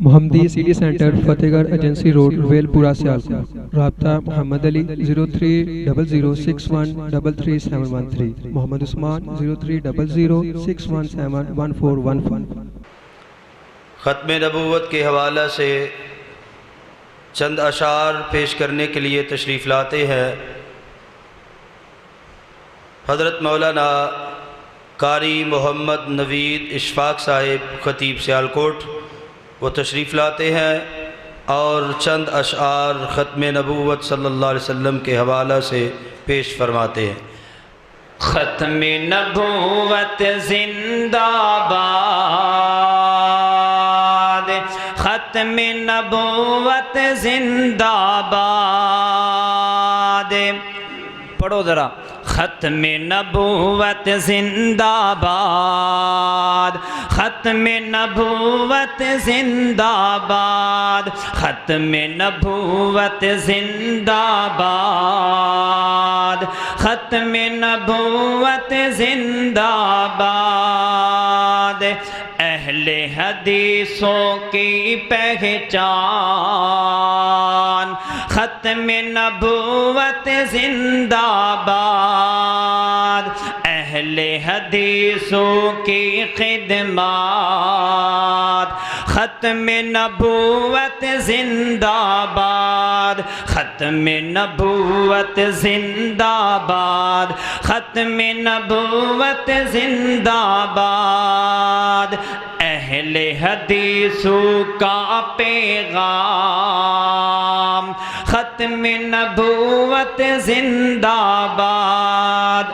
मोहम्मदी city centre Fatehgarh agency road Velpura Sialkot. राब्ता मोहम्मद अली 030061337113, मोहम्मद उस्मान 030061711415। ख़त्म नबूवत के हवाला से चंद अशार पेश करने के लिए तशरीफ़ लाते हैं हज़रत मौलाना कारी मोहम्मद नवीद इशफाक साहिब ख़तीब सियालकोट। वो तशरीफ़ लाते हैं और चंद अशार ख़त्म नबूवत सल्लल्लाहु अलैहि वसल्लम के हवाला से पेश फरमाते हैं। ख़त्म नबूवत जिंदाबाद, ख़त्म नबूवत जिंदाबाद। पढ़ो ज़रा। ख़त्म नबूवत जिंदाबाद, ख़त्म नबूवत जिंदाबाद, ख़त्म नबूवत जिंदाबाद, ख़त्म नबूवत जिंदाबाद। अहले हदीसों की पहचान, ख़त्म नबूवत जिंदाबाद। अहले हदीसों की खिदमत, ख़त्म नबूवत जिंदाबाद, ख़त्म नबूवत जिंदाबाद, ख़त्म नबूवत जिंदाबाद। अहले हदीसों का पैगाम, ख़त्म नबूवत जिंदाबाद।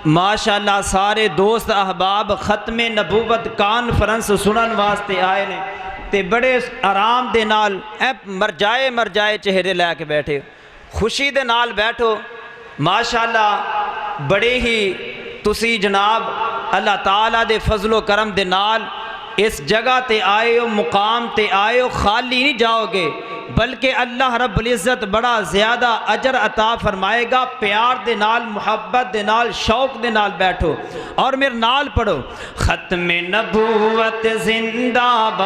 माशाअल्लाह सारे दोस्त अहबाब ख़त्म नबूवत कॉन्फ्रेंस सुनन वास्ते आए ने ते बड़े आराम दे नाल मरजाए चेहरे लैके बैठे, खुशी दे नाल बैठो। माशाअल्लाह बड़े ही तुसी जनाब अल्लाह ताला दे फजलो करम दे नाल इस जगह ते आए हो, मुकाम ते आए हो, खाली नहीं जाओगे बल्कि अल्लाह रब्बुल इज़्ज़त बड़ा ज़्यादा अजर अता फरमाएगा। प्यार दे नाल, मुहब्बत दे नाल, शौक दे नाल बैठो और मेरे नाल पढ़ो। ख़त्म नबूवत जिंदाबाद,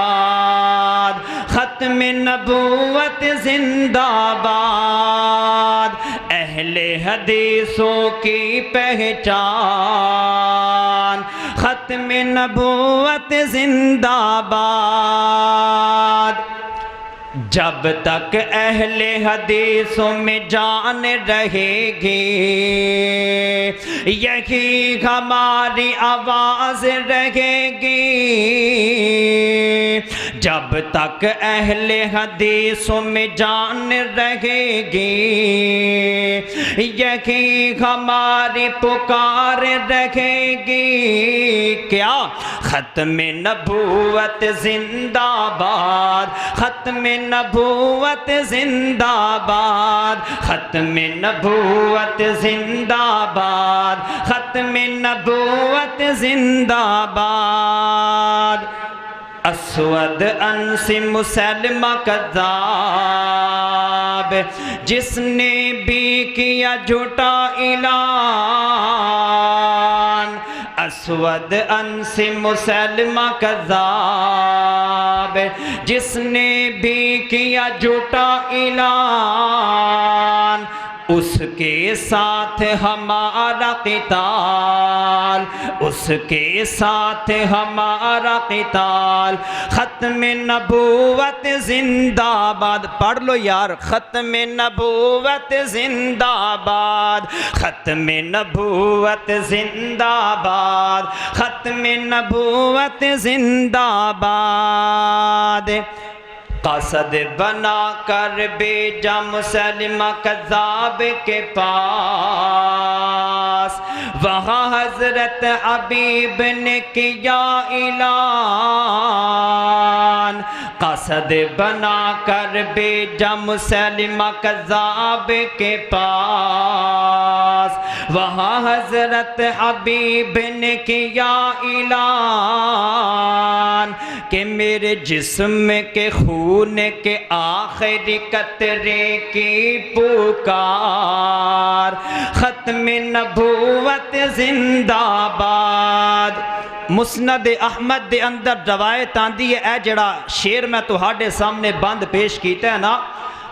ख़त्म नबूवत जिंदाबाद। अहले हदीसों की पहचान, ख़त्म नबूवत जिंदाबाद। जब तक अहले हदीसों में जान रहेगी, यही हमारी आवाज़ रहेगी। जब तक अहले हदीसों में जान रहेगी, यही हमारी पुकार रहेगी। क्या? ख़त्म नबूवत जिंदाबाद, ख़त्म नबूवत जिंदाबाद, ख़त्म नबूवत जिंदाबाद, ख़त्म नबूवत जिंदाबाद। अस्वद अंसी मुसलमा कज़्ज़ाब, जिसने भी किया झूठा ऐलान। अस्वद अंसी मुसलमा कज़्ज़ाब, जिसने भी किया झूठा ऐलान। उसके साथ हमारा क़िताल, उसके साथ हमारा क़िताल। ख़त्म नबूवत जिंदाबाद। पढ़ लो यार। ख़त्म नबूवत जिंदाबाद, ख़त्म नबूवत जिंदाबाद, ख़त्म नबूवत जिंदाबाद। कसद बना कर भेजा मुसलमा कज़्ज़ाब के पास, वहाँ हज़रत हबीब ने किया ऐलान। कसद बना कर भेजा मुसलमा कज़्ज़ाब के पास, वहाँ हज़रत हबीब ने किया ऐलान कि मेरे जिस्म के खून के आखिरी कतरे की पुकार। ख़त्म नबूवत जिंदाबाद। मुस्नद अहमद दे अंदर रवायत आंदी है। ए जड़ा शेर मैं तुहाडे सामने बंद पेश किया है ना,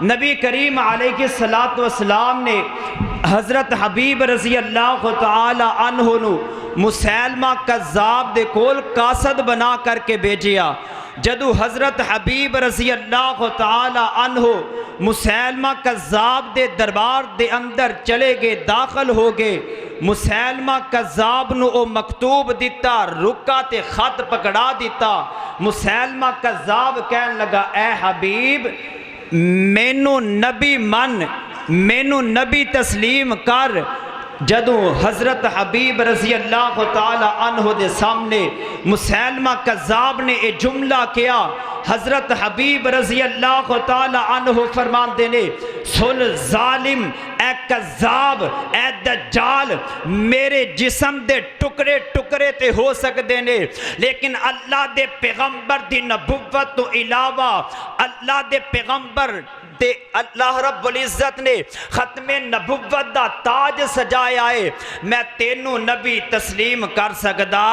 नबी करीम अलैहिस्सलातु वस्सलाम ने हज़रत हबीब रज़ी अल्लाह तआला अन्हु नू मुसैलमा कज़्ज़ाब दे कोल कासद बना करके भेजिया। जदू हज़रत हबीब रज़ी अल्लाह तआला अन्हु मुसैलमा कज़्ज़ाब दे दरबार दे अंदर चले गए, दाखिल हो गए। मुसैलमा कज़्ज़ाब नू ओ मकतूब दिता, रुका ते खत पकड़ा दिता। मुसैलमा कज़्ज़ाब कहन लगा, ए हबीब मैनू नबी मन, मैनू नबी तस्लीम कर। जदों हज़रत हबीब रज़ी अल्लाह तआला अन्हु दे सामने मुसैलमा कज़्ज़ाब ने यह जुमला किया, हज़रत हबीब रज़ी अल्लाह तआला अन्हु फरमाते ने, सुन जालिम ए कज़्ज़ाब ए दज्जाल, मेरे जिस्म दे टुकड़े टुकड़े ते हो सकते ने, लेकिन अल्लाह दे पैगंबर दी नबुव्वत तो इलावा अल्लाह दे पैगंबर ते अल्लाह रब्बुल इज़्ज़त ने खत्मे नबुव्वत दा ताज सजाया है। मैं तेनू नबी तस्लीम कर सकदा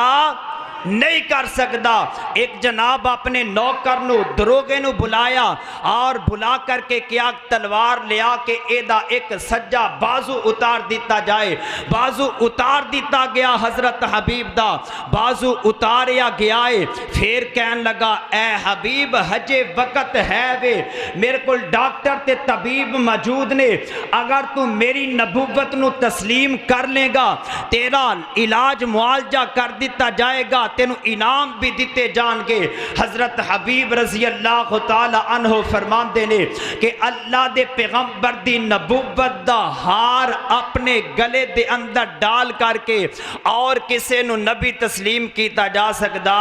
नहीं कर सकता। एक जनाब अपने नौकर नू दरोगे नू बुलाया और बुला करके क्या तलवार लिया के एदा एक सज्जा बाजू उतार दिता जाए। बाजू उतार दिता गया, हज़रत हबीब दा बाजू उतारिया गया है। फिर कहन लगा, ए हबीब हजे वक़्त है वे, मेरे को डॉक्टर ते तबीब मौजूद ने, अगर तू मेरी नबुव्वत नू तस्लीम कर लेगा तेरा इलाज मुआलजा कर दिता जाएगा, तेनू इनाम भी दिते जाएंगे। हज़रत हबीब रज़ी अल्लाह तआला अन्हु फरमाते ने कि अल्लाह दे पैगंबर दी नबुव्वत दा हार अपने गले दे अंदर डाल करके और किसी नू नबी तस्लीम किया जा सकता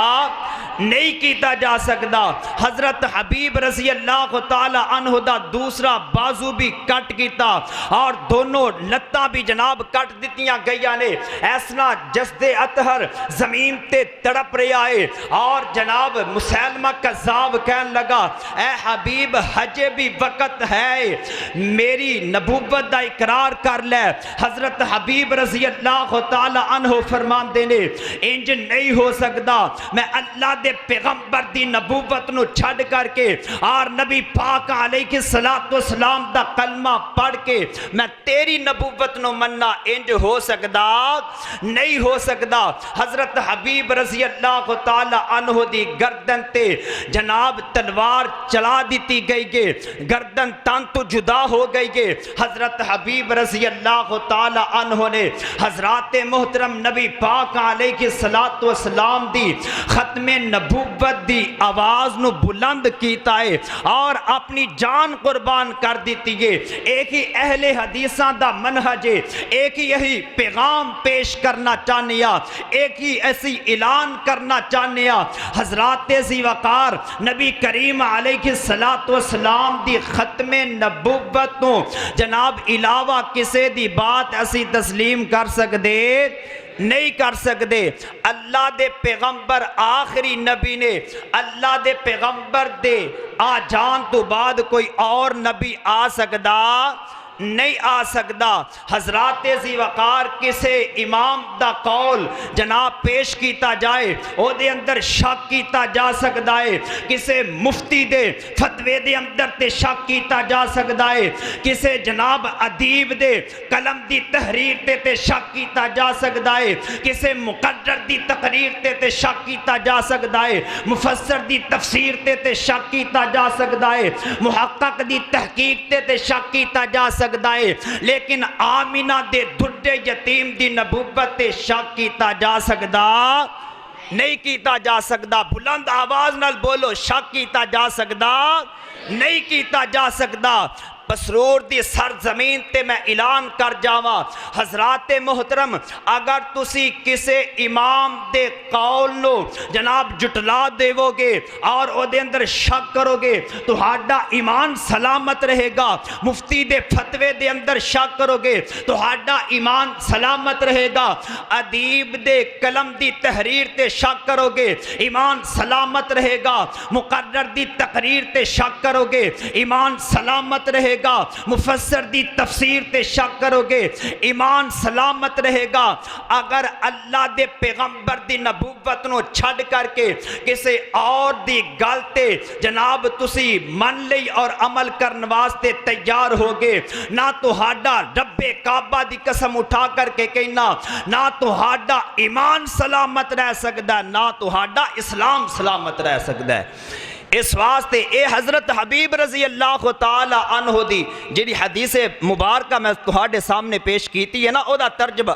नहीं किया जा सकता। हज़रत हबीब रज़ी अल्लाह तआला अन्हु दा दूसरा बाजू भी कट किया और दोनों लत्तां भी जनाब कट दित्तियां गईयां ने। ऐसना जसदे अतहर जमीन ते तड़प रहा है और जनाब मुसैलमा कज़्ज़ाब कहन लगा, ए हबीब हजे भी वक़्त है, मेरी नबुव्वत दा इकरार कर ले। हज़रत हबीब रज़ी अल्लाह तआला अन्हु फरमाते ने, इंज नहीं हो सकता, मैं अल्लाह दे पैगंबर दी नबुव्वत नू छड़ करके और नबी पाक अलैहिस्सलातु वस्सलाम दा कलमा पढ़ के मैं तेरी नबुव्वत नू मन्ना, इंज हो सकता नहीं हो सकता। हज़रत हबीब रज़ी अल्लाह तआला अन्हु दी गर्दन ते जनाब तलवार चला दी गई के गर्दन तन तो जुदा हो गई के। हज़रत हबीब रज़ी अल्लाह तआला अन्हु ने हज़रात मोहतरम नबी पाक अलैहिस्सलातु वस्सलाम दी खत्मे नबुव्वत दी आवाज़ नू बुलंद कीता है और अपनी जान कुर्बान कर दी है। एक ही अहले हदीसां दा मनहज है, एक ही यही पैगाम पेश करना चाहने, एक ही ऐसी ऐलान करना चाहने। हज़रात ज़ीवकार नबी करीम अलैहिस्सलातु वस्सलाम दी खत्मे नबुव्वत तो जनाब इलावा किसी दी बात असी तस्लीम कर सकते नहीं कर सकते। अल्लाह दे पैगंबर आखिरी नबी ने, अल्लाह दे पैगंबर दे आ जान तो बाद कोई और नबी आ सकता नहीं आ सकता। हज़रात ज़ीवकार किसे इमाम दा कौल जनाब पेश किया जाए ओदे अंदर शक किया जा सकता है, किसे मुफ्ती दे फतवे दे अंदर ते शक किया जा सकता है, किसे जनाब अदीब दे कलम दी तहरीर ते शक किया जा सकता है, किसे मुकद्दर दी तकरीर ते शक किया जा सकता है, मुफस्सर दी तफसीर ते शक किया जा सकता है, मुहक्किक दी तहकीक ते शक किया जा सकता है, लेकिन आमिना दे दुड्डे यतीम दी नबुव्वत ते शक किया जा सकता नहीं किया जा सकता। बुलंद आवाज नाल बोलो, शक किया जा सकता नहीं किया जा सकता। बसरूर दी सर जमीन ते मैं ऐलान कर जावा, हज़रात मोहतरम अगर तुसी किसे इमाम दे कौल नो जनाब जुटला देवोगे और ओदे अंदर शक करोगे तुहाडा ईमान सलामत रहेगा। मुफ्ती दे फतवे दे अंदर शक करोगे तुहाडा ईमान सलामत रहेगा। अदीब दे कलम दी तहरीर ते शक करोगे ईमान सलामत रहेगा। मुकर्रर दी तकरीर ते शक करोगे ईमान सलामत रहेगा। रहेगा, मुफस्सर दी तफसीर ते शक करोगे, ईमान सलामत रहेगा। अगर अल्लाह दे पैगंबर दी नबूवत नूं छड़ करके किसी और दी गल ते जनाब तुसी मन लई और अमल करने वास्ते तैयार हो गए, ना तुहाडा रब्बे काबा दी कसम उठा करके कहना, ना तुहाडा ईमान सलामत रह सकता, ना तुहाडा इस्लाम सलामत रह सकता है। इस वास्ते ये हज़रत हबीब रजी अल्लाह तआला अन्हु दी जिहड़ी हदीस मुबारक मैं तुहाडे सामने पेश की है ना, ओदा तर्जमा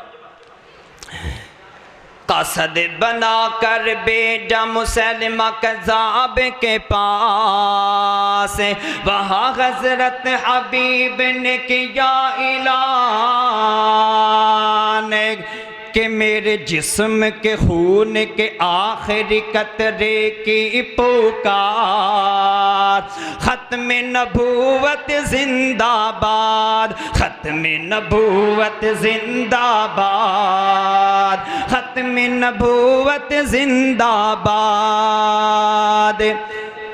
कसद बना कर बेजा मुसलमा कज़ाब के पास, वहाँ हज़रत हबीब ने किया ऐलान कि मेरे जिस्म के खून के आखिरी कतरे की पुकार, ख़त्म नबूवत जिंदाबाद, ख़त्म नबूवत जिंदाबाद, ख़त्म नबूवत जिंदाबाद।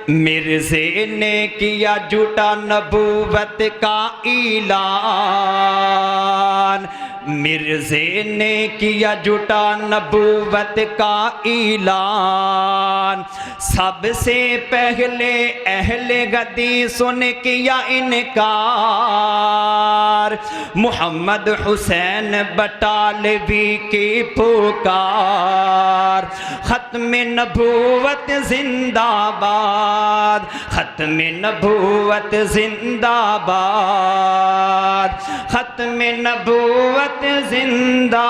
मिर्ज़े ने किया झूठा नबूवत का ऐलान, मिर्ज़े ने किया झूठा नबूवत का ऐलान, सबसे पहले अहले हदीस ने किया इनकार, मोहम्मद हुसैन बटालवी की पुकार, ख़त्म नबूवत जिंदाबाद, ख़त्म नबूवत जिंदाबाद, ख़त्म नबूवत जिंदाबाद।